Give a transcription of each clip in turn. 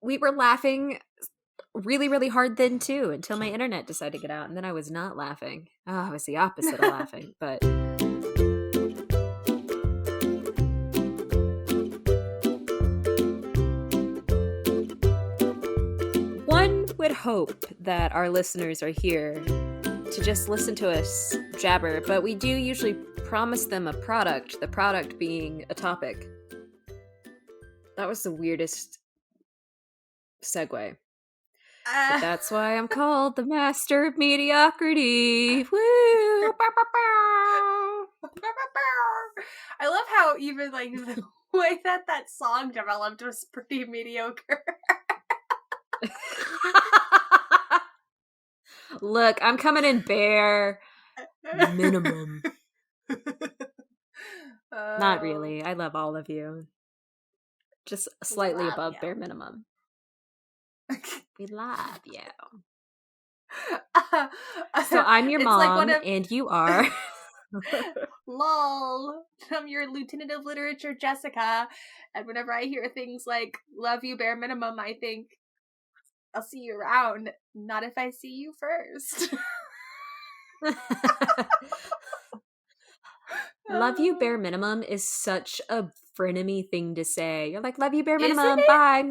we were laughing really, really hard then too, until my internet decided to get out, and then I was not laughing. Oh, I was the opposite of laughing, but... One would hope that our listeners are here to just listen to us jabber, but we do usually promise them a product, the product being a topic. That was the weirdest segue. But that's why I'm called the Master of Mediocrity. Woo! I love how even like the way that song developed was pretty mediocre. Look, I'm coming in bare minimum. Not really. I love all of you. Just slightly above bare minimum. We love you. So I'm your mom, like and you are... Lol. I'm your Lieutenant of Literature, Jessica. And whenever I hear things like, love you, bare minimum, I think, I'll see you around. Not if I see you first. Love you, bare minimum is such a frenemy thing to say. You're like, love you, bare minimum, bye.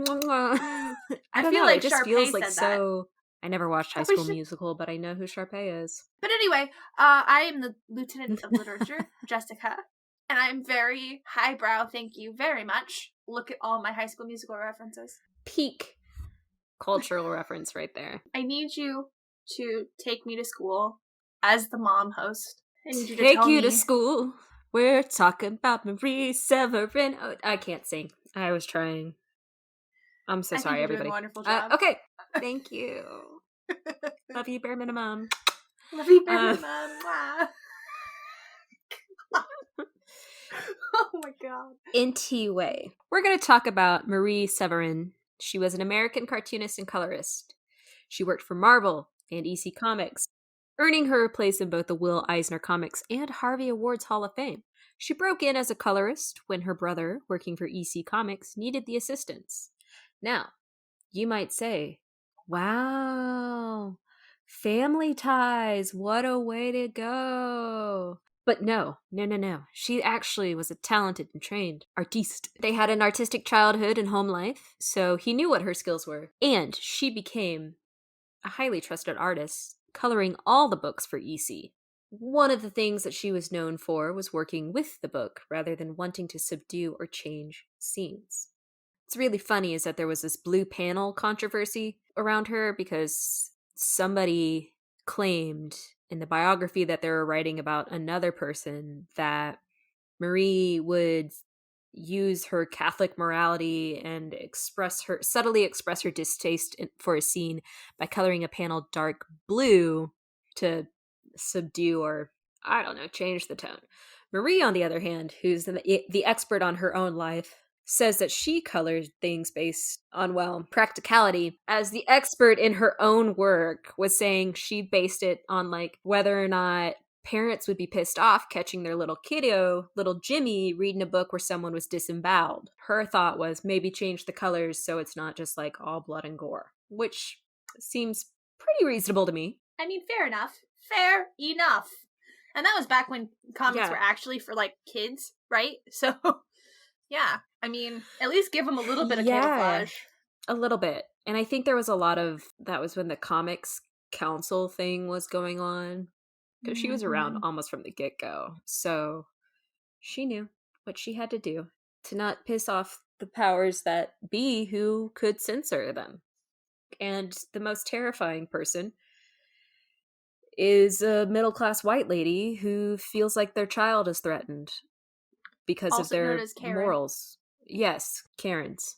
I don't know, like it just Sharpay feels like so... I never watched High School Musical, but I know who Sharpay is. But anyway, I am the Lieutenant of Literature, Jessica, and I'm very highbrow, thank you very much. Look at all my High School Musical references. Peak cultural reference right there. I need you to take me to school as the mom host. I need you to take you to school. We're talking about Marie Severin. Oh, I can't sing. I was trying. I'm so sorry, everybody. Doing a wonderful job. Okay. Thank you. Love you, bare minimum. Love you, bare minimum. Wow. Oh my god. Anyway, we're going to talk about Marie Severin. She was an American cartoonist and colorist. She worked for Marvel and EC Comics, earning her a place in both the Will Eisner Comics and Harvey Awards Hall of Fame. She broke in as a colorist when her brother, working for EC Comics, needed the assistance. Now, you might say, wow, family ties, what a way to go. But no. She actually was a talented and trained artiste. They had an artistic childhood and home life, so he knew what her skills were. And she became a highly trusted artist, coloring all the books for EC. One of the things that she was known for was working with the book rather than wanting to subdue or change scenes. What's really funny is that there was this blue panel controversy around her because somebody claimed in the biography that they were writing about another person that Marie would use her Catholic morality and subtly express her distaste for a scene by coloring a panel dark blue to subdue or, I don't know, change the tone. Marie, on the other hand, who's the expert on her own life, says that she colored things based on, well, practicality. As the expert in her own work was saying, she based it on, like, whether or not parents would be pissed off catching their little kiddo, little Jimmy, reading a book where someone was disemboweled. Her thought was maybe change the colors so it's not just, like, all blood and gore, which seems pretty reasonable to me. I mean, fair enough. Fair enough. And that was back when comics were actually for, like, kids, right? So... yeah, I mean, at least give them a little bit of camouflage. A little bit. And I think there was a lot of, that was when the Comics Council thing was going on. Because she was around almost from the get-go. So she knew what she had to do to not piss off the powers that be who could censor them. And the most terrifying person is a middle-class white lady who feels like their child is threatened. Because also of their morals. Yes, Karen's.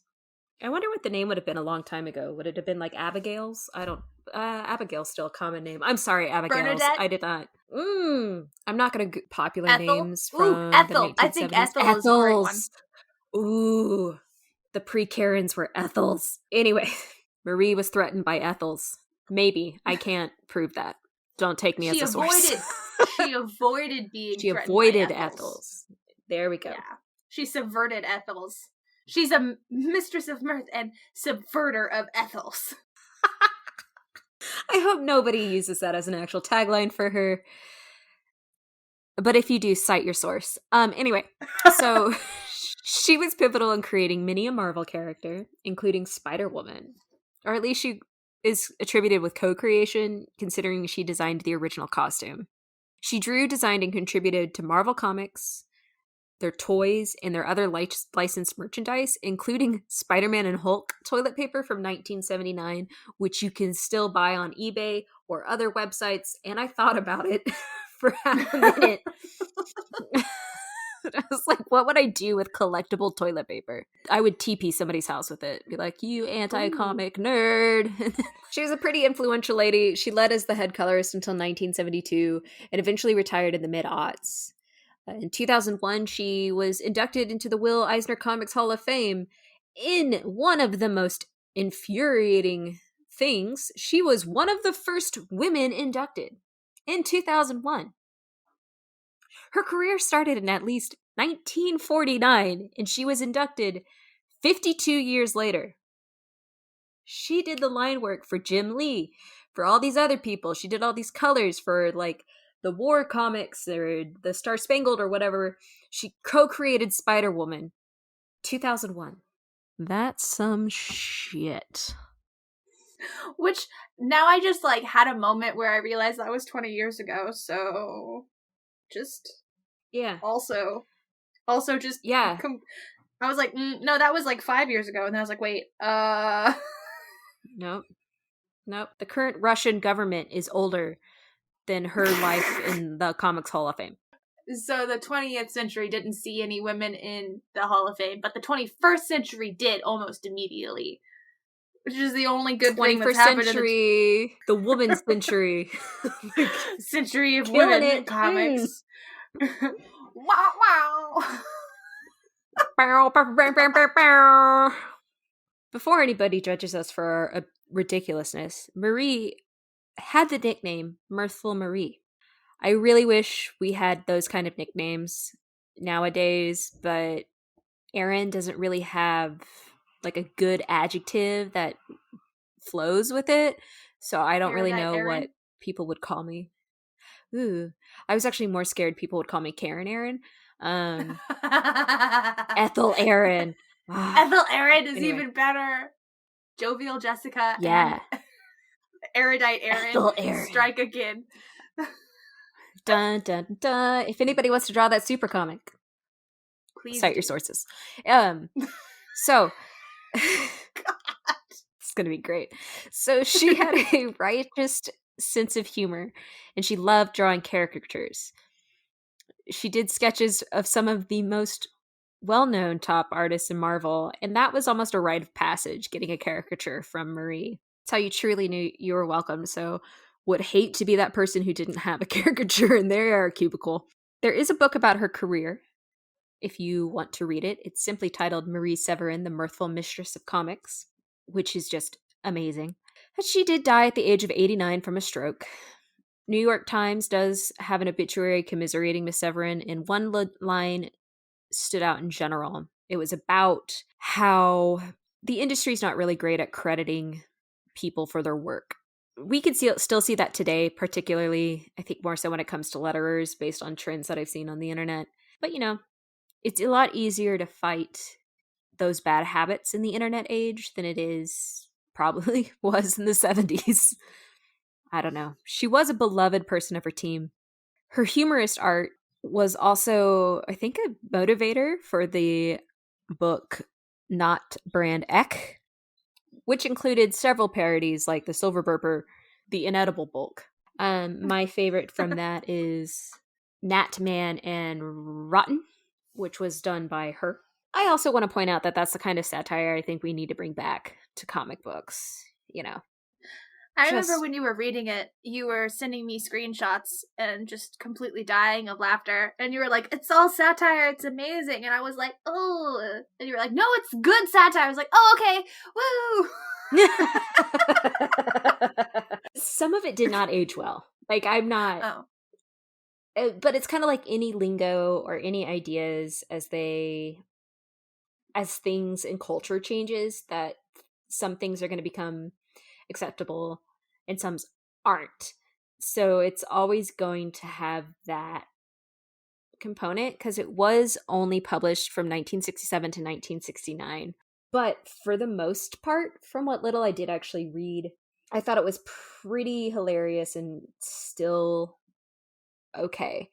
I wonder what the name would have been a long time ago. Would it have been like Abigail's? I don't... Abigail's still a common name. I'm sorry, Abigail's. Bernadette? I did not. I'm not going to popular names from Ethel. the 1970s. I think Ethel is a great one. Ooh. The pre-Karens were Ethels. Anyway, Marie was threatened by Ethels. Maybe. I can't prove that. Don't take me as a source. She avoided being She threatened avoided by Ethels. There we go. Yeah. She subverted Ethels. She's a Mistress of Mirth and Subverter of Ethels. I hope nobody uses that as an actual tagline for her. But if you do, cite your source. Anyway, so she was pivotal in creating many a Marvel character, including Spider-Woman. Or at least she is attributed with co-creation, considering she designed the original costume. She drew, designed, and contributed to Marvel Comics, their toys, and their other licensed merchandise, including Spider-Man and Hulk toilet paper from 1979, which you can still buy on eBay or other websites. And I thought about it for half a minute. I was like, what would I do with collectible toilet paper? I would TP somebody's house with it. Be like, you anti-comic nerd. She was a pretty influential lady. She led as the head colorist until 1972 and eventually retired in the mid-aughts. In 2001, she was inducted into the Will Eisner Comics Hall of Fame. In one of the most infuriating things, she was one of the first women inducted in 2001. Her career started in at least 1949, and she was inducted 52 years later. She did the line work for Jim Lee, for all these other people. She did all these colors for, like, the War comics or the Star Spangled or whatever. She co-created Spider-Woman. 2001. That's some shit. Which, now I just, like, had a moment where I realized that was 20 years ago, so... Just... Yeah. Also just... Yeah. I was like, no, that was, like, 5 years ago, and I was like, wait, Nope. The current Russian government is older than her life in the Comics Hall of Fame. So the 20th century didn't see any women in the Hall of Fame, but the 21st century did almost immediately. Which is the only good thing that's happened century, the woman's century. Century of women in comics. Wow. Before anybody judges us for our ridiculousness, Marie had the nickname Mirthful Marie. I really wish we had those kind of nicknames nowadays, but Erin doesn't really have like a good adjective that flows with it, so I don't really know what people would call me. Ooh, I was actually more scared people would call me Karen Erin. Ethel Erin. Ethel Erin is even better. Jovial Jessica. Yeah. Erudite Erin. Ethel Erin. Strike again. Dun dun dun. If anybody wants to draw that super comic, please cite your sources. So it's gonna be great. So she had a righteous sense of humor, and she loved drawing caricatures. She did sketches of some of the most well-known top artists in Marvel, and that was almost a rite of passage, getting a caricature from Marie. It's how you truly knew you were welcome, so would hate to be that person who didn't have a caricature in their cubicle. There is a book about her career, if you want to read it. It's simply titled Marie Severin, the Mirthful Mistress of Comics, which is just amazing. But she did die at the age of 89 from a stroke. New York Times does have an obituary commiserating Miss Severin, and one line stood out in general. It was about how the industry's not really great at crediting people for their work. We can still see that today, particularly, I think more so when it comes to letterers, based on trends that I've seen on the internet. But, it's a lot easier to fight those bad habits in the internet age than it probably was in the 70s. I don't know. She was a beloved person of her team. Her humorist art was also, I think, a motivator for the book Not Brand Ek, which included several parodies like the Silver Burper, the Inedible Bulk. My favorite from that is Nat Man and Rotten, which was done by her. I also want to point out that that's the kind of satire I think we need to bring back to comic books, I remember when you were reading it, you were sending me screenshots and just completely dying of laughter. And you were like, it's all satire, it's amazing. And I was like, oh. And you were like, no, it's good satire. I was like, oh, okay. Woo. Some of it did not age well. Like, I'm not... But it's kind of like any lingo or any ideas as they as things in culture changes, that some things are going to become acceptable and some aren't. So it's always going to have that component because it was only published from 1967 to 1969. But for the most part, from what little I did actually read, I thought it was pretty hilarious and still okay.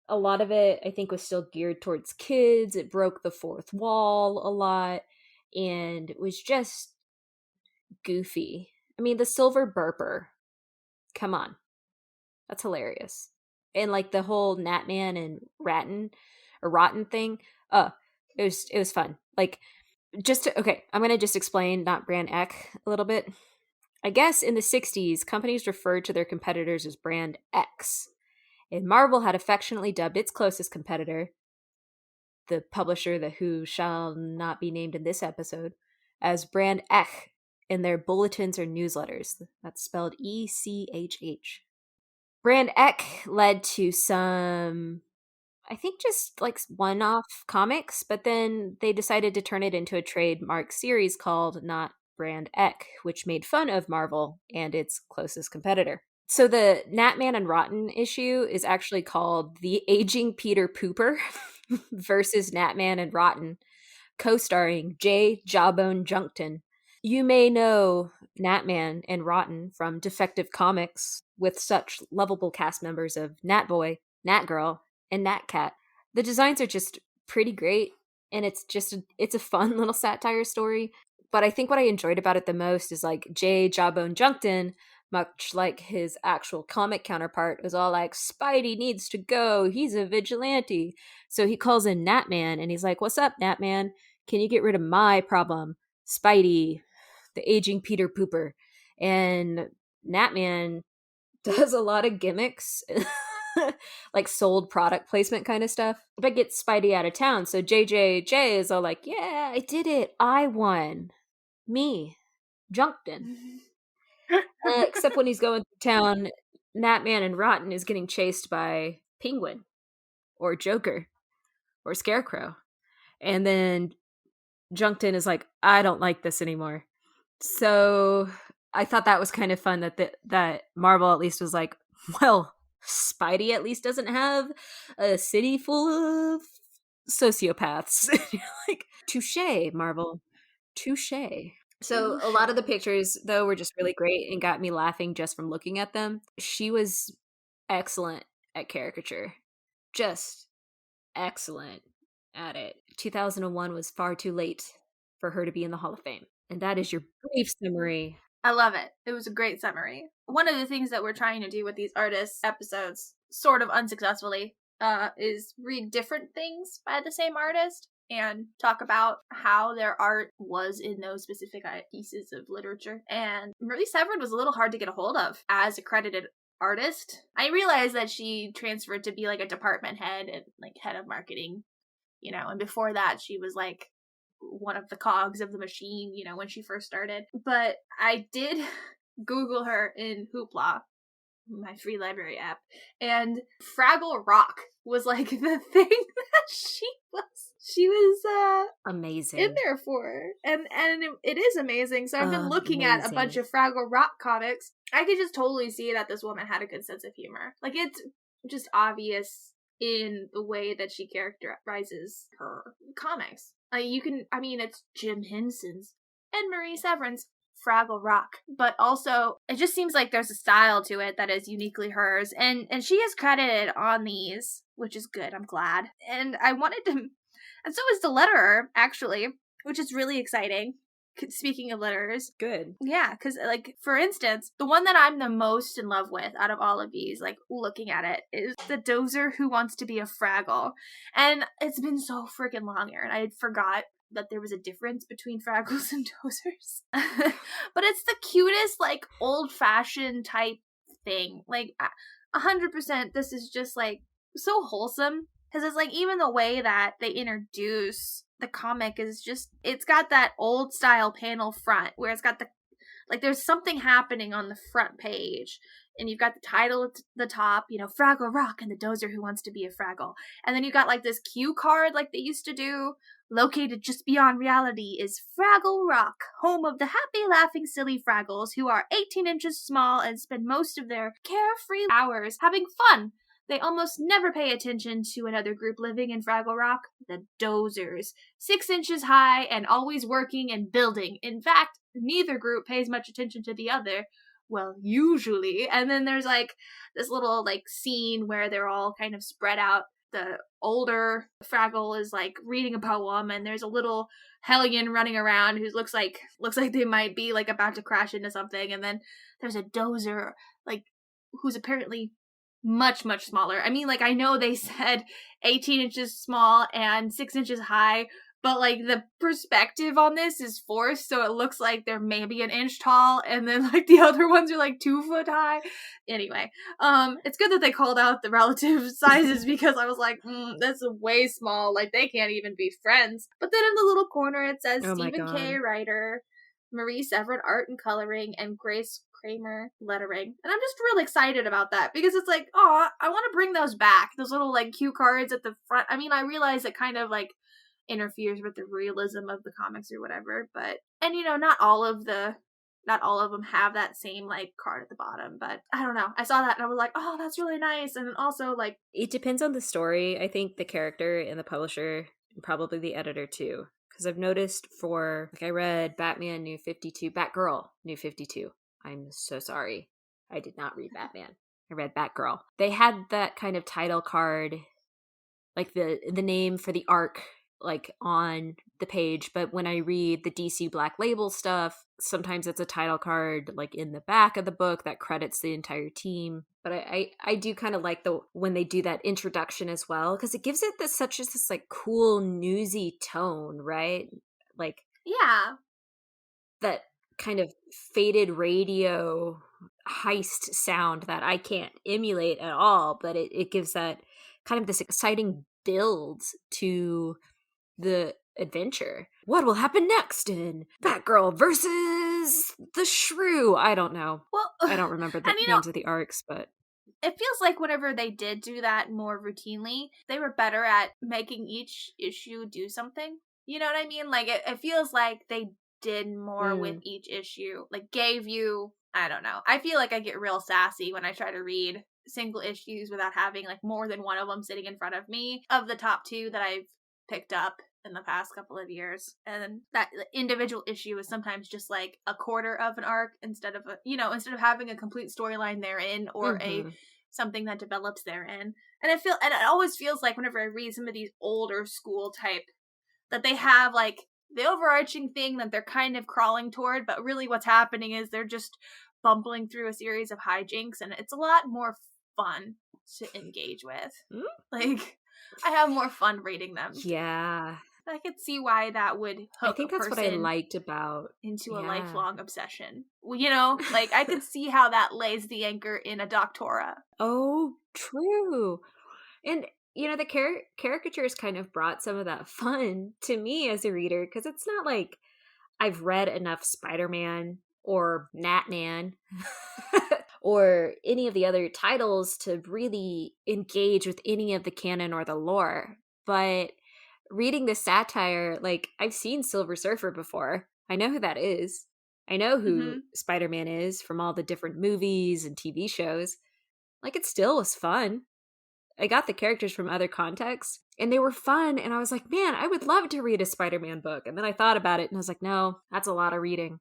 A lot of it, I think, was still geared towards kids. It broke the fourth wall a lot and it was just goofy. I mean, the silver burper. Come on. That's hilarious. And like the whole Natman and Rotten thing. It was fun. Like okay, I'm gonna just explain not Brand X a little bit. I guess in the 60s, companies referred to their competitors as Brand X. And Marvel had affectionately dubbed its closest competitor, the publisher that who shall not be named in this episode, as Brand Ech in their bulletins or newsletters. That's spelled ECHH. Brand Ech led to some, I think, just like one-off comics, but then they decided to turn it into a trademark series called Not Brand Ech, which made fun of Marvel and its closest competitor. So the Natman and Rotten issue is actually called The Aging Peter Pooper versus Natman and Rotten, co-starring J. Jawbone Junkton. You may know Natman and Rotten from Defective Comics with such lovable cast members of Natboy, Natgirl, and Natcat. The designs are just pretty great, and it's a fun little satire story. But I think what I enjoyed about it the most is like J. Jawbone Junkton, much like his actual comic counterpart, was all like, Spidey needs to go, he's a vigilante. So he calls in Natman and he's like, what's up, Natman? Can you get rid of my problem? Spidey, the aging Peter Pooper. And Natman does a lot of gimmicks, like sold product placement kind of stuff, but gets Spidey out of town. So JJJ is all like, yeah, I did it. I won. Me. Junkton. Except when he's going through town, Natman and Rotten is getting chased by Penguin or Joker or Scarecrow. And then Junkton is like, I don't like this anymore. So I thought that was kind of fun that Marvel at least was like, well, Spidey at least doesn't have a city full of sociopaths. Like, touche, Marvel. Touche. So a lot of the pictures, though, were just really great and got me laughing just from looking at them. She was excellent at caricature. Just excellent at it. 2001 was far too late for her to be in the Hall of Fame. And that is your brief summary. I love it. It was a great summary. One of the things that we're trying to do with these artists episodes, sort of unsuccessfully, is read different things by the same artist and talk about how their art was in those specific pieces of literature. And Marie Severin was a little hard to get a hold of as a credited artist. I realized that she transferred to be like a department head and like head of marketing, and before that she was like one of the cogs of the machine, when she first started. But I did Google her in Hoopla, my free library app, and Fraggle Rock was like the thing that she was amazing in there for, and it is amazing. So I've been looking at a bunch of Fraggle Rock comics. I could just totally see that this woman had a good sense of humor. Like, it's just obvious in the way that she characterizes her comics. It's Jim Henson's and Marie Severin's Fraggle Rock, but also it just seems like there's a style to it that is uniquely hers, and she is credited on these, which is good. I'm glad. And I wanted to, and so is the letterer, actually, which is really exciting. Speaking of letterers, good. Yeah, because, like, for instance, the one that I'm the most in love with out of all of these, like, looking at it, is the Dozer Who Wants to Be a Fraggle. And it's been so freaking long, Aaron. I forgot that there was a difference between Fraggles and Dozers. But it's the cutest, like, old-fashioned type thing. Like, 100% this is just, like, so wholesome. Because it's, like, even the way that they introduce the comic is just, it's got that old style panel front where it's got Like there's something happening on the front page, and you've got the title at the top, Fraggle Rock and the Dozer Who Wants to Be a Fraggle. And then you got like this cue card like they used to do. Located just beyond reality is Fraggle Rock, home of the happy, laughing, silly Fraggles who are 18 inches small and spend most of their carefree hours having fun. They almost never pay attention to another group living in Fraggle Rock, the Dozers. 6 inches high and always working and building. In fact, neither group pays much attention to the other. Well, usually. And then there's like this little like scene where they're all kind of spread out. The older Fraggle is like reading a poem, and there's a little hellion running around who looks like they might be like about to crash into something. And then there's a Dozer like who's apparently much, much smaller. I mean, like, I know they said 18 inches small and 6 inches high, but like the perspective on this is forced, so it looks like they're maybe an inch tall, and then like the other ones are like 2 foot high. Anyway, it's good that they called out the relative sizes, because I was like, that's way small, like they can't even be friends. But then in the little corner it says Stephen K. writer, Marie Severin art and coloring, and Grace Kramer lettering. And I'm just real excited about that, because it's like, oh, I want to bring those back, those little like cue cards at the front. I mean, I realize it kind of like interferes with the realism of the comics or whatever, but and not all of them have that same like card at the bottom, but I don't know, I saw that and I was like, oh, that's really nice. And then also like, it depends on the story. I think the character and the publisher, and probably the editor too, because I've noticed for like, I read Batman New 52, Batgirl New 52. I'm so sorry, I did not read Batman. I read Batgirl. They had that kind of title card, like the name for the arc like on the page, but when I read the DC Black Label stuff, sometimes it's a title card like in the back of the book that credits the entire team. But I do kind of like when they do that introduction as well, because it gives it this like cool newsy tone, right? Like, yeah, that kind of faded radio heist sound that I can't emulate at all, but it gives that kind of this exciting build to the adventure. What will happen next in Batgirl versus the Shrew? I don't know. Well, I don't remember the names of the arcs, but it feels like whenever they did do that more routinely, they were better at making each issue do something. You know what I mean? Like, it feels like they did more with each issue. Like, gave you, I don't know. I feel like I get real sassy when I try to read single issues without having, like, more than one of them sitting in front of me. Of the top 2 that I've picked up in the past couple of years, and that individual issue is sometimes just like a quarter of an arc instead of having a complete storyline therein, or a something that develops therein. And it always feels like whenever I read some of these older school type, that they have like the overarching thing that they're kind of crawling toward, but really what's happening is they're just bumbling through a series of hijinks, and it's a lot more fun to engage with. Like, I have more fun reading them. Yeah. I could see why that would hook I think that's what I liked about into a lifelong obsession. Well, like, I could see how that lays the anchor in a Doctora. Oh, true. And the caricatures kind of brought some of that fun to me as a reader, because it's not like I've read enough Spider-Man or Natman or any of the other titles to really engage with any of the canon or the lore. But reading the satire, like, I've seen Silver Surfer before. I know who that is. I know who Spider-Man is from all the different movies and TV shows. Like, it still was fun. I got the characters from other contexts, and they were fun, and I was like, man, I would love to read a Spider-Man book. And then I thought about it, and I was like, no, that's a lot of reading.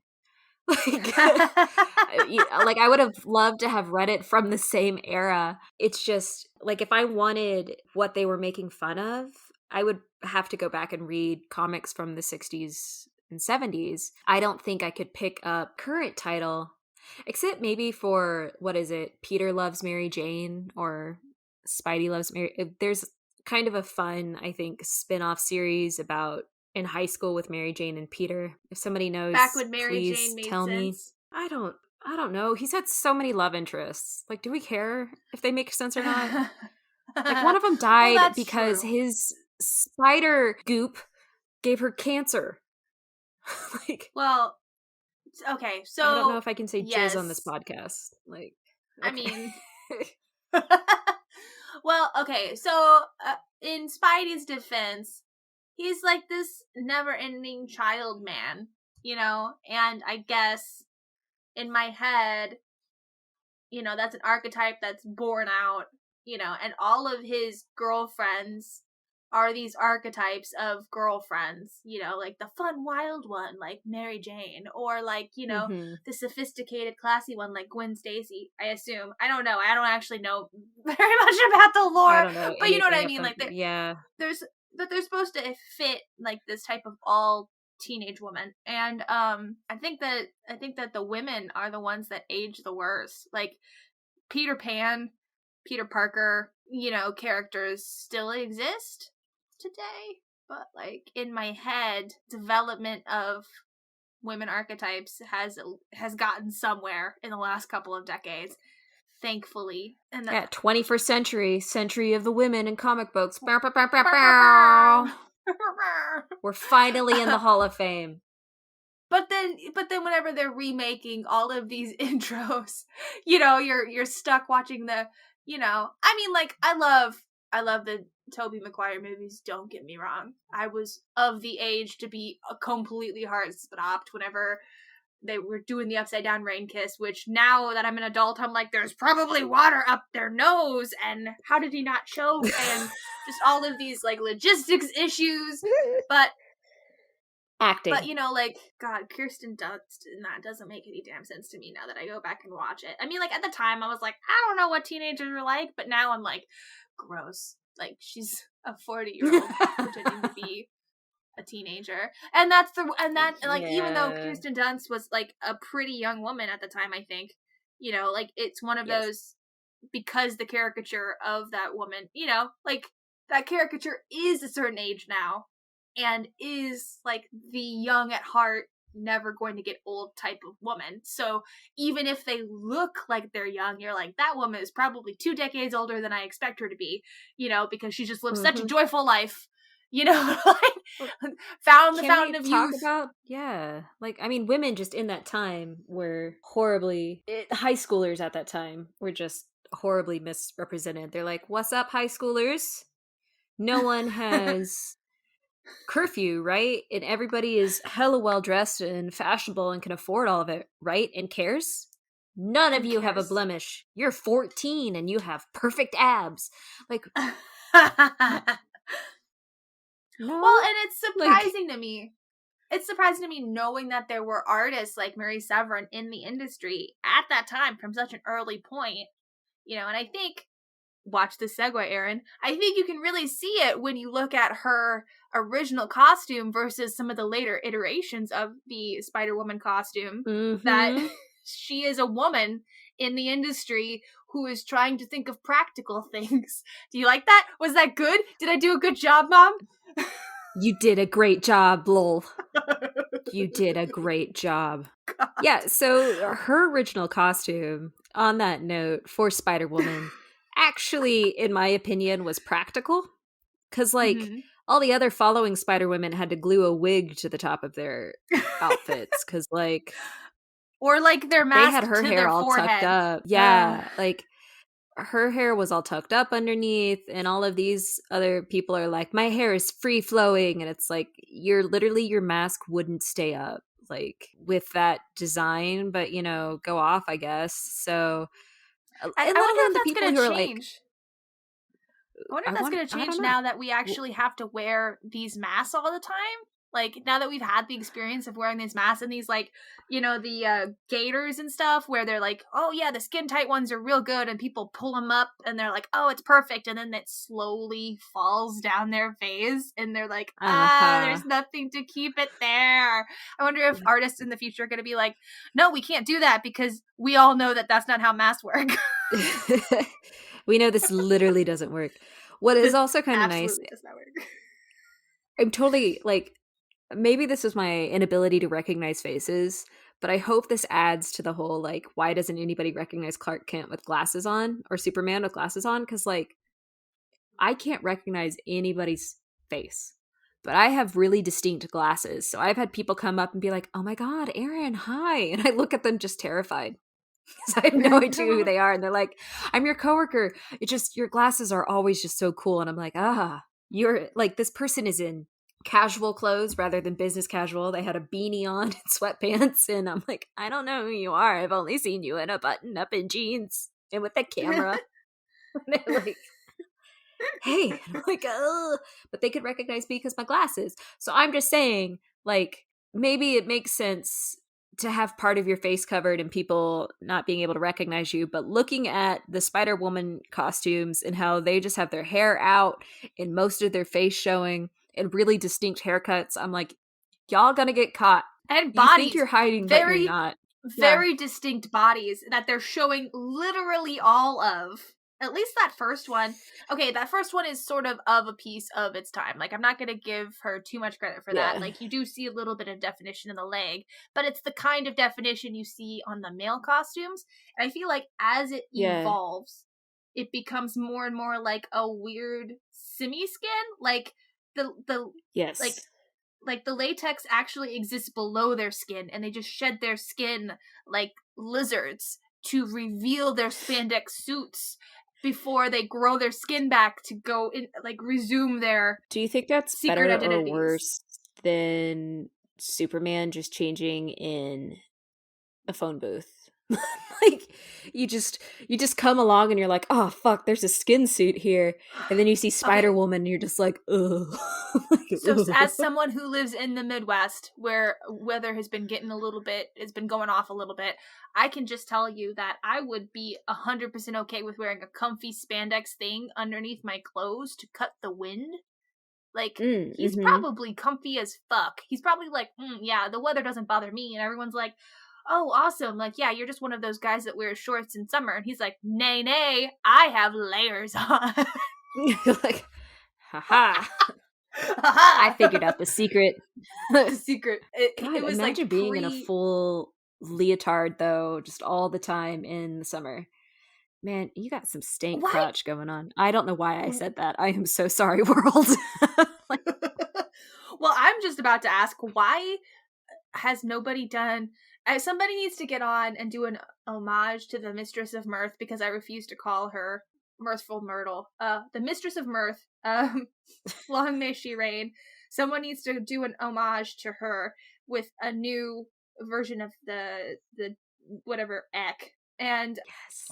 Like, I would have loved to have read it from the same era. It's just, like, if I wanted what they were making fun of, I would have to go back and read comics from the 60s and 70s. I don't think I could pick up current title, except maybe for, what is it, Peter Loves Mary Jane, or Spidey Loves Mary. There's kind of a fun, I think, spin-off series about in high school with Mary Jane and Peter. If somebody knows, back when Mary please Jane made tell sense. me. I don't know. He's had so many love interests. Like, do we care if they make sense or not? Like, one of them died because his spider goop gave her cancer. Like, well, Okay, so I don't know if I can say yes. jizz on this podcast. Like, okay. I mean, well, okay, so in Spidey's defense, he's like this never-ending child man, you know, and I guess in my head, you know, that's an archetype that's born out, you know, and all of his girlfriends are these archetypes of girlfriends, you know, like the fun, wild one, like Mary Jane, or like, you know, the sophisticated, classy one, like Gwen Stacy, I assume. I don't know. I don't actually know very much about the lore, I don't know, but you know what I mean? Like, they're supposed to fit like this type of all teenage woman, and I think that the women are the ones that age the worst. Like Peter Pan, Peter Parker, you know, characters still exist today, but like in my head, development of women archetypes has gotten somewhere in the last couple of decades, thankfully. And 21st century of the women in comic books. Bow, bow, bow, bow, bow. We're finally in the Hall of Fame. But then whenever they're remaking all of these intros, you know, you're stuck watching the, you know, I mean, like, I love the Tobey Maguire movies, don't get me wrong. I was of the age to be completely heart-stopped whenever they were doing the upside down rain kiss, which now that I'm an adult, I'm like, there's probably water up their nose, and how did he not choke, and just all of these, like, logistics issues, but acting. But, you know, like, God, Kirsten Dunst, and that doesn't make any damn sense to me now that I go back and watch it. I mean, like, at the time, I was like, I don't know what teenagers are like, but now I'm like, gross. Like, she's a 40-year-old pretending to be a teenager. And even though Kirsten Dunst was, like, a pretty young woman at the time, I think, you know, like, it's one of those, because the caricature of that woman, you know, like, that caricature is a certain age now. And is, like, the young at heart, never going to get old type of woman. So even if they look like they're young, you're like, that woman is probably 2 decades older than I expect her to be, you know, because she just lived such a joyful life, you know, like, found the fountain of youth. Like, I mean, women just in that time were high schoolers at that time were just horribly misrepresented. They're like, what's up, high schoolers? No one has curfew, right? And everybody is hella well dressed and fashionable and can afford all of it, right? And cares. None of you have a blemish. You're 14 and you have perfect abs. Like, no. Well, and it's surprising to me. It's surprising to me knowing that there were artists like Mary Severin in the industry at that time from such an early point, you know. And I think, watch the segue, Aaron, I think you can really see it when you look at her original costume versus some of the later iterations of the Spider-Woman costume, that she is a woman in the industry who is trying to think of practical things. Do you like that? Was that good? Did I do a good job, Mom? You did a great job, lol. You did a great job. God. Yeah, so her original costume, on that note, for Spider-Woman, actually, in my opinion, was practical. Because, like, all the other following Spider-Women had to glue a wig to the top of their outfits. Because, like... Or, like, their mask they had her to hair their all forehead. Tucked up. Yeah, like... her hair was all tucked up underneath, and all of these other people are like, my hair is free flowing, and it's like, your mask wouldn't stay up, like, with that design, but, you know, go off, I guess. So I wonder if that's going to change. I wonder if that's going to change now that we actually have to wear these masks all the time. Like, now that we've had the experience of wearing these masks and these, like, you know, the gaiters and stuff where they're like, oh, yeah, the skin tight ones are real good, and people pull them up and they're like, oh, it's perfect. And then it slowly falls down their face and they're like, there's nothing to keep it there. I wonder if artists in the future are going to be like, no, we can't do that because we all know that that's not how masks work. We know this literally doesn't work. What is also kind of nice. Does not work. I'm totally, like, maybe this is my inability to recognize faces, but I hope this adds to the whole, like, why doesn't anybody recognize Clark Kent with glasses on or Superman with glasses on? Because, like, I can't recognize anybody's face but I have really distinct glasses. So I've had people come up and be like, "Oh my god, Aaron, hi." And I look at them just terrified. Because I have no idea who they are. And they're like, "I'm your coworker. It just, your glasses are always just so cool." And I'm like, you're like, this person is in casual clothes rather than business casual. They had a beanie on and sweatpants. And I'm like, I don't know who you are. I've only seen you in a button up in jeans and with a camera. And they're like, "Hey." And I'm like, "Oh," but they could recognize me because my glasses. So I'm just saying, like, maybe it makes sense to have part of your face covered and people not being able to recognize you. But looking at the Spider-Woman costumes and how they just have their hair out and most of their face showing and really distinct haircuts, I'm like, y'all gonna get caught. And You bodies. think you're hiding, but you're not. Very distinct bodies that they're showing literally all of. At least that first one. Okay, that first one is sort of a piece of its time. Like, I'm not going to give her too much credit for that. Like, you do see a little bit of definition in the leg, but it's the kind of definition you see on the male costumes. And I feel like as it evolves, it becomes more and more like a weird semi-skin. Like, like the latex actually exists below their skin, and they just shed their skin like lizards to reveal their spandex suits before they grow their skin back to go in, like, resume their. Do you think that's secret better identities. or worse than Superman just changing in a phone booth? Like, you just come along and you're like, "Oh fuck, there's a skin suit here," and then you see Spider-Woman and you're just like, "Ugh." So as someone who lives in the Midwest, where weather has been getting it's been going off a little bit, I can just tell you that I would be 100% okay with wearing a comfy spandex thing underneath my clothes to cut the wind. Like, he's probably comfy as fuck. He's probably like, yeah, the weather doesn't bother me. And everyone's like, "Oh, awesome. Like, yeah, you're just one of those guys that wears shorts in summer." And he's like, nay, I have layers on. You're like, haha. I figured out the secret. The secret. God, it was imagine like being in a full leotard, though, just all the time in the summer. Man, you got some stank crotch going on. I don't know why I said that. I am so sorry, world. Well, I'm just about to ask, why has nobody done... somebody needs to get on and do an homage to the Mistress of Mirth, because I refuse to call her Mirthful Myrtle. The Mistress of Mirth, long may she reign. Someone needs to do an homage to her with a new version of the whatever Ek. And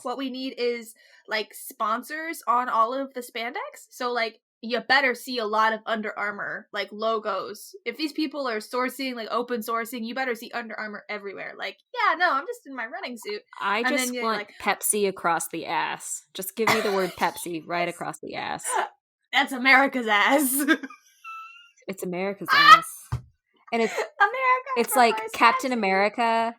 what we need is, like, sponsors on all of the spandex. So, like, you better see a lot of Under Armour, like, logos. If these people are sourcing, like, open sourcing, you better see Under Armour everywhere. Like, yeah, no, I'm just in my running suit. I just want, like, Pepsi across the ass. Just give me the word Pepsi right across the ass. That's America's ass. It's America's ass. And it's like Captain America,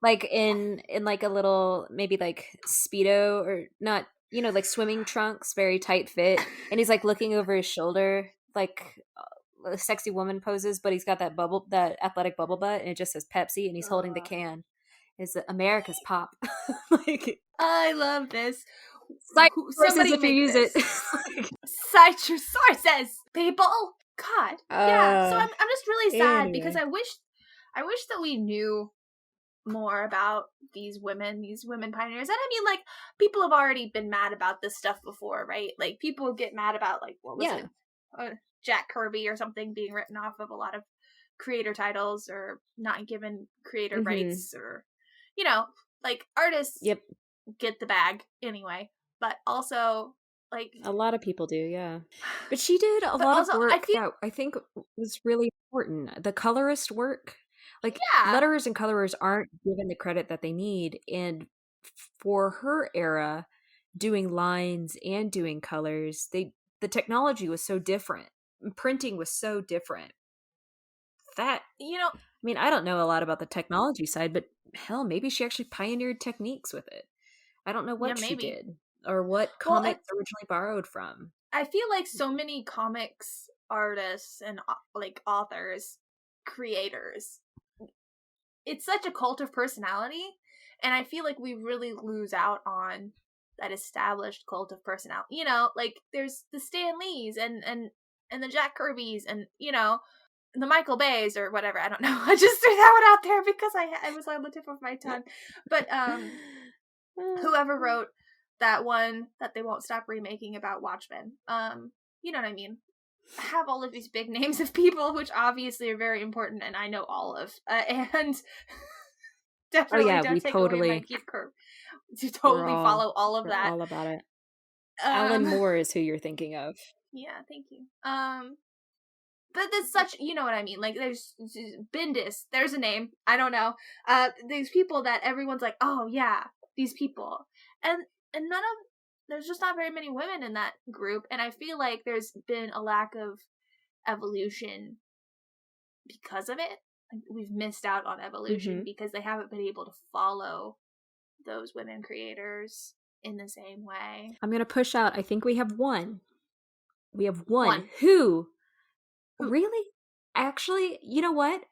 like in like a little, maybe like Speedo, or not, like swimming trunks, very tight fit, and he's like looking over his shoulder, like a sexy woman poses, but he's got that athletic bubble butt, and it just says Pepsi, and he's holding the can. It's America's pop. Like, I love this. Cite sources if you use it. Cite your sources, people. God, yeah. So I'm just really sad because I wish that we knew more about these women pioneers. And I mean, like, people have already been mad about this stuff before, right? Like, people get mad about, like, what was it? Jack Kirby or something being written off of a lot of creator titles, or not given creator rights, or, like, artists get the bag anyway. But also, like, a lot of people do, yeah. But she did a lot of work that I think was really important. The colorist work. Like, letterers and colorers aren't given the credit that they need. And for her era, doing lines and doing colors, the technology was so different. Printing was so different. That, I mean, I don't know a lot about the technology side, but hell, maybe she actually pioneered techniques with it. I don't know what she did, or what comics originally borrowed from. I feel like so many comics artists and, like, authors, creators, it's such a cult of personality, and I feel like we really lose out on that established cult of personality. Like, there's the Stan Lees and and the Jack Kirbys and, the Michael Bays or whatever. I don't know. I just threw that one out there because it was on the tip of my tongue. But whoever wrote that one that they won't stop remaking about Watchmen, you know what I mean? I have all of these big names of people, which obviously are very important, and I know all of. And definitely don't take away my Keith Kirk. To totally follow all of that. All about it. Alan Moore is who you're thinking of. Yeah, thank you. But there's such, you know what I mean? Like, there's Bendis, there's a name, I don't know. These people that everyone's like, oh yeah, these people. And there's just not very many women in that group, and I feel like there's been a lack of evolution because of it. Like, we've missed out on evolution because they haven't been able to follow those women creators in the same way. I'm gonna push out. I think we have one. Who? Really? Actually, you know what?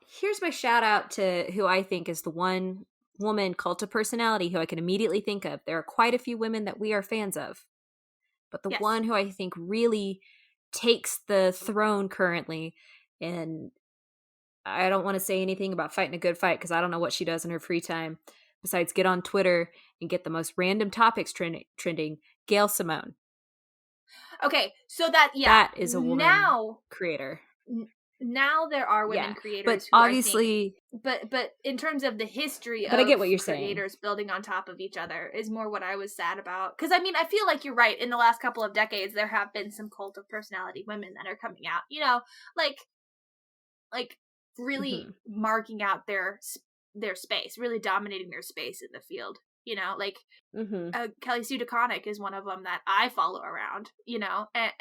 Here's my shout out to who I think is the one woman cult of personality who I can immediately think of. There are quite a few women that we are fans of, but the one who I think really takes the throne currently, and I don't want to say anything about fighting a good fight because I don't know what she does in her free time besides get on Twitter and get the most random topics trending. Gail Simone. Okay, so that is a woman creator. Now there are women creators, but obviously, but in terms of the history of I get what you're creators saying. building on top of each other is more what I was sad about. Because I mean, I feel like you're right. In the last couple of decades, there have been some cult of personality women that are coming out. You know, like really marking out their space, really dominating their space in the field. You know, like Kelly Sue DeConnick is one of them that I follow around. You know, and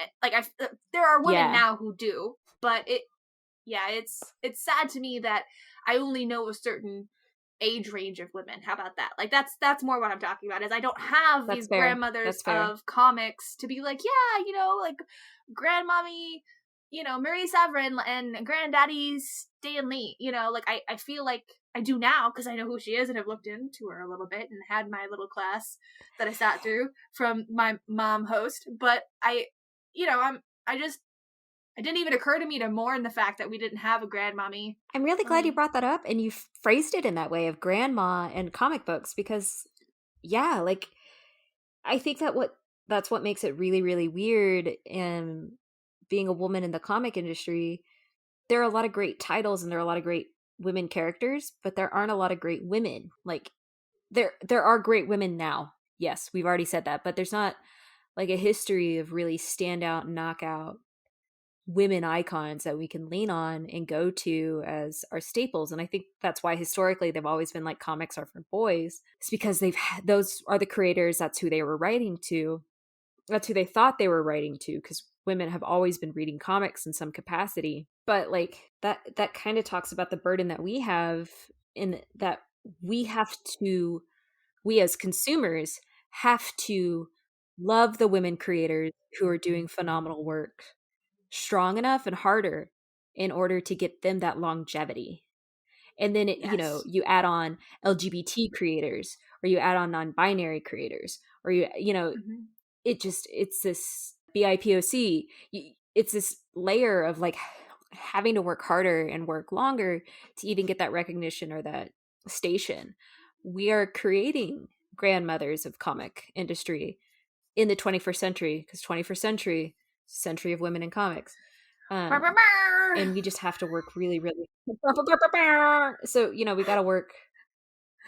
there are women now who do, but it's sad to me that I only know a certain age range of women. How about that? Like that's more what I'm talking about. Is I don't have these grandmothers of comics to be like, yeah, you know, like grandmommy, you know, Marie Severin and granddaddy Stan Lee. You know, like I feel like I do now because I know who she is and I've looked into her a little bit and had my little class that I sat through from my mom host. But it didn't even occur to me to mourn the fact that we didn't have a grandmommy. I'm really glad you brought that up and you phrased it in that way of grandma and comic books because, yeah, like, I think that's what makes it really, really weird. And being a woman in the comic industry, there are a lot of great titles and there are a lot of great women characters, but there aren't a lot of great women. Like, there are great women now. Yes, we've already said that, but there's not like a history of really standout, knockout women icons that we can lean on and go to as our staples. And I think that's why historically they've always been like comics are for boys. It's because those are the creators, that's who they were writing to. That's who they thought they were writing to, because women have always been reading comics in some capacity. But like that kind of talks about the burden that we have, in that we as consumers have to love the women creators who are doing phenomenal work strong enough and harder in order to get them that longevity. And then you add on LGBT creators, or you add on non-binary creators, or it's this BIPOC. It's this layer of like having to work harder and work longer to even get that recognition or that station. We are creating grandmothers of comic industry in the 21st century, because 21st century of women in comics. And we just have to work really, really so we got to work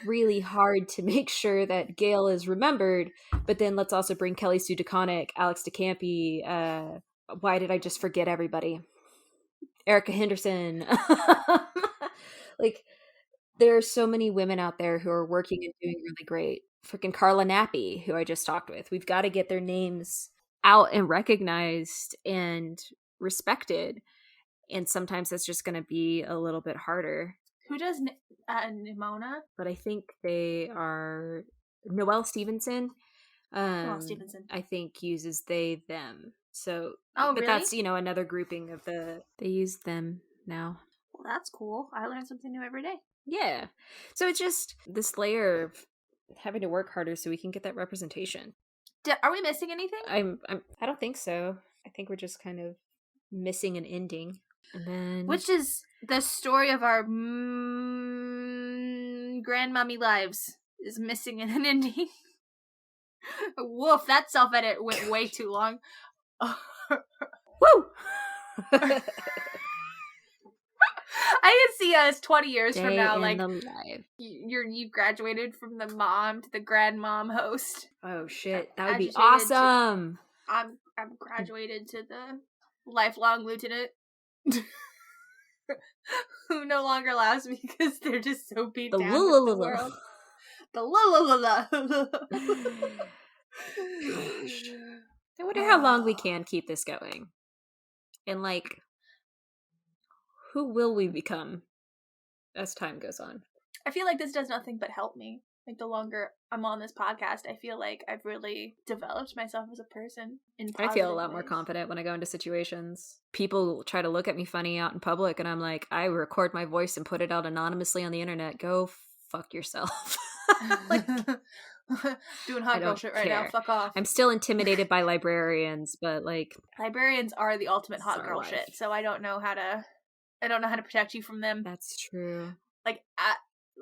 really hard to make sure that Gail is remembered, but then let's also bring Kelly Sue DeConnick, Alex DeCampi, why did I just forget everybody? Erica Henderson. Like, there are so many women out there who are working and doing really great. Freaking Carla Nappi, who I just talked with. We've got to get their names out and recognized and respected, and sometimes that's just going to be a little bit harder. Who does Nimona? But I think they are Noelle Stevenson. Noelle Stevenson, I think, uses they them. So, but really? That's another grouping of they use them now. Well, that's cool. I learn something new every day. Yeah. So it's just this layer of having to work harder so we can get that representation. Are we missing anything? I don't think so. I think we're just kind of missing an ending. And then... Which is the story of our grandmommy lives, is missing an ending. Woof, that self-edit went way too long. Woo! I can see us 20 years Day from now, in like, the life. You've graduated from the mom to the grandmom host. Oh shit, that would be awesome! I'm graduated to the lifelong lieutenant. Who no longer laughs because they're just so beat down with the world. The la. Gosh. I wonder how long we can keep this going. And, like, who will we become as time goes on? I feel like this does nothing but help me. Like, the longer I'm on this podcast, I feel like I've really developed myself as a person in positive I feel a lot ways. more confident when I go into situations. People try to look at me funny out in public, and I'm like, I record my voice and put it out anonymously on the internet. Go fuck yourself. Like, doing hot girl shit right now. Fuck off. I'm still intimidated by librarians, but, like, librarians are the ultimate hot girl shit. So I don't know how to protect you from them. That's true.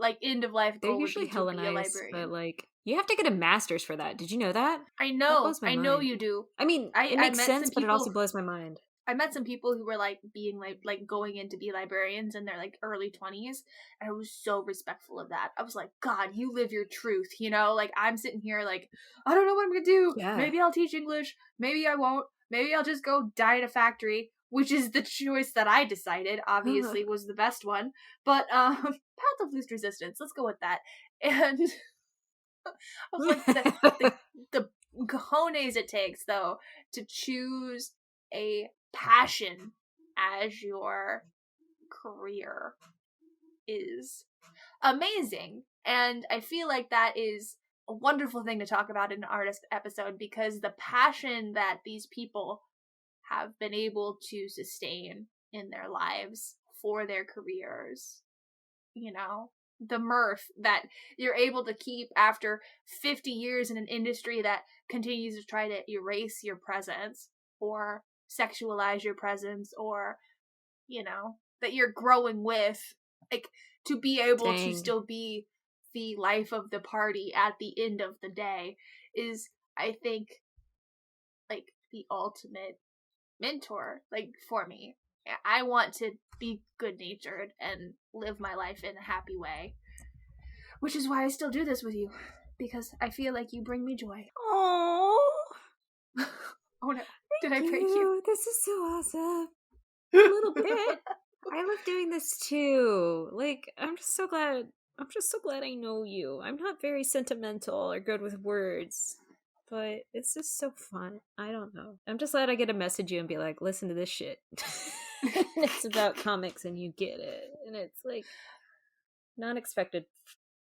Like end of life goal. They're usually hella nice, but, like, you have to get a master's for that. Did you know that? I know. I know you do. I mean, it makes sense, but it also blows my mind. I met some people who were like being like going in to be librarians in their like early 20s, and I was so respectful of that. I was like, God, you live your truth, you know? Like, I'm sitting here like, I don't know what I'm gonna do. Yeah. Maybe I'll teach English. Maybe I won't. Maybe I'll just go die in a factory, which is the choice that I decided, obviously, was the best one. But, Path of Least Resistance, let's go with that. And I was like, the cojones it takes, though, to choose a passion as your career is amazing. And I feel like that is a wonderful thing to talk about in an artist episode, because the passion that these people have been able to sustain in their lives for their careers, you know, the mirth that you're able to keep after 50 years in an industry that continues to try to erase your presence or sexualize your presence, or, you know, that you're growing with, like, to be able to still be the life of the party at the end of the day is, I think, like, the ultimate mentor, like, for me. I want to be good-natured and live my life in a happy way, which is why I still do this with you, because I feel like you bring me joy. Oh, oh no, did I break you? This is so awesome. A little bit. I love doing this too. Like, I'm just so glad I know you. I'm not very sentimental or good with words, but it's just so fun. I don't know. I'm just glad I get to message you and be like, listen to this shit. It's about comics and you get it. And it's like non-expected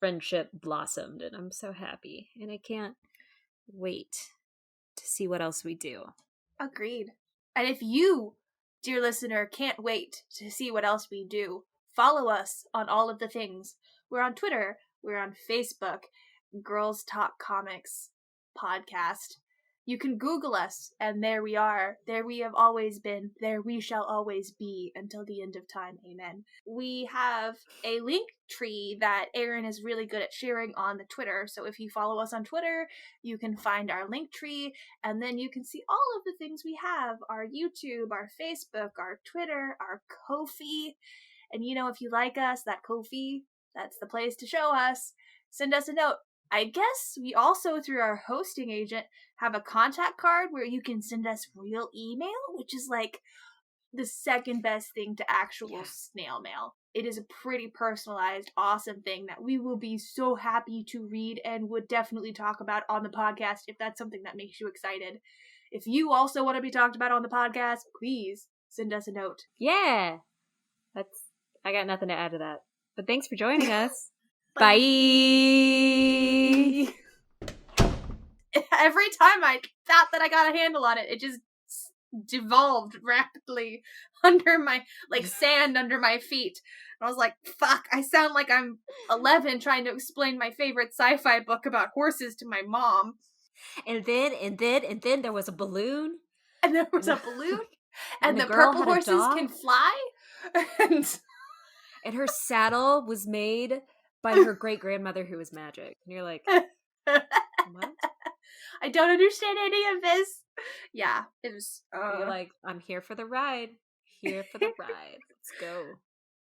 friendship blossomed, and I'm so happy. And I can't wait to see what else we do. Agreed. And if you, dear listener, can't wait to see what else we do, follow us on all of the things. We're on Twitter. We're on Facebook. Girls Talk Comics Podcast. You can Google us, and there we are. There we have always been. There we shall always be until the end of time. Amen. We have a link tree that Aaron is really good at sharing on the Twitter. So if you follow us on Twitter, you can find our link tree, and then you can see all of the things we have. Our YouTube, our Facebook, our Twitter, our Ko-fi. And you know, if you like us, that Ko-fi, that's the place to show us. Send us a note. I guess we also, through our hosting agent, have a contact card where you can send us real email, which is like the second best thing to actual snail mail. It is a pretty personalized, awesome thing that we will be so happy to read and would definitely talk about on the podcast if that's something that makes you excited. If you also want to be talked about on the podcast, please send us a note. Yeah. I got nothing to add to that. But thanks for joining us. Bye. Every time I thought that I got a handle on it, it just devolved rapidly under my, like, sand under my feet. And I was like, fuck, I sound like I'm 11 trying to explain my favorite sci-fi book about horses to my mom. And then there was a balloon. And there was a balloon. And the purple horses can fly. And her saddle was made by her great-grandmother who was magic. And you're like, what? I don't understand any of this. Yeah, it was... You're like, I'm here for the ride. Here for the ride. Let's go.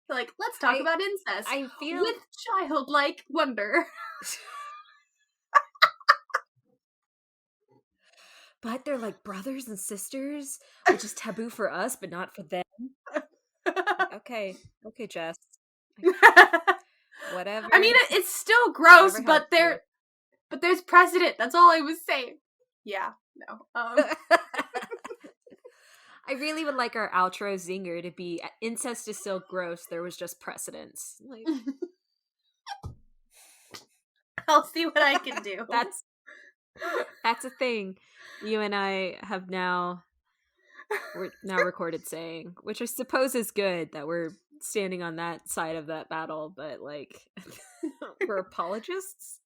Like, let's talk about incest. I feel... with childlike wonder. But they're like brothers and sisters, which is taboo for us, but not for them. Okay, Jess. Whatever. I mean, it's still gross, but there's precedent. That's all I was saying. Yeah, no. I really would like our outro zinger to be incest is still gross. There was just precedence. Like, I'll see what I can do. That's a thing you and I have now recorded saying, which I suppose is good that we're standing on that side of that battle, but like we're apologists.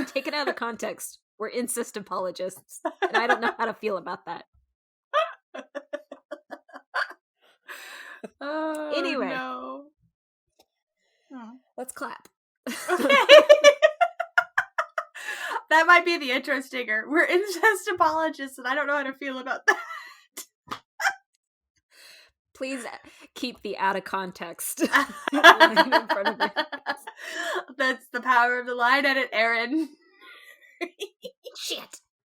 Take it out of context. We're incest apologists. And I don't know how to feel about that. Oh, anyway. No. Let's clap. Okay. That might be the intro stinger. We're incest apologists, and I don't know how to feel about that. Please keep the out of context line in front of me. That's the power of the line edit, Aaron. Shit.